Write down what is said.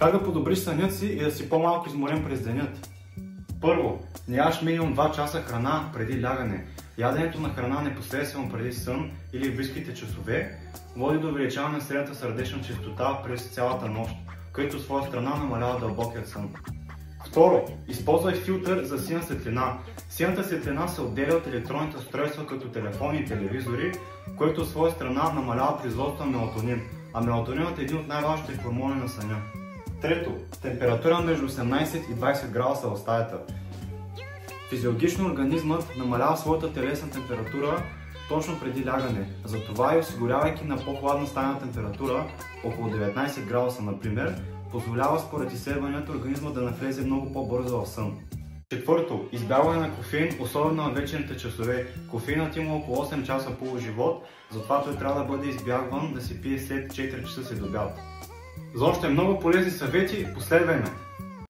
Как да подобриш сънят си и да си по-малко изморен през денят? Първо, не ядеш минимум 2 часа храна преди лягане. Яденето на храна непосредствено преди сън или в близките часове води до увеличаване на средната сърдечна честота през цялата нощ, което от своя страна намалява дълбокият сън. Второ, използвай филтър за сина светлина. Сината светлина се отделя от електронните устройства като телефони и телевизори, което от своя страна намалява производството на мелатонин, а мелатонинът е един от най-важните хормони на съня. Трето, температура между 18 и 20 градуса в стаята. Физиологично организмът намалява своята телесна температура точно преди лягане. Затова и осигурявайки на по-хладна стайна температура, около 19 градуса например, позволява според изследванията организма да навлезе много по-бързо в сън. Четвърто, избягване на кофеин, особено на вечерните часове. Кофеинът има около 8 часа полуживот, затова той трябва да бъде избягван да се пие след 4 часа след обяд. За още много полезни съвети последвай ме!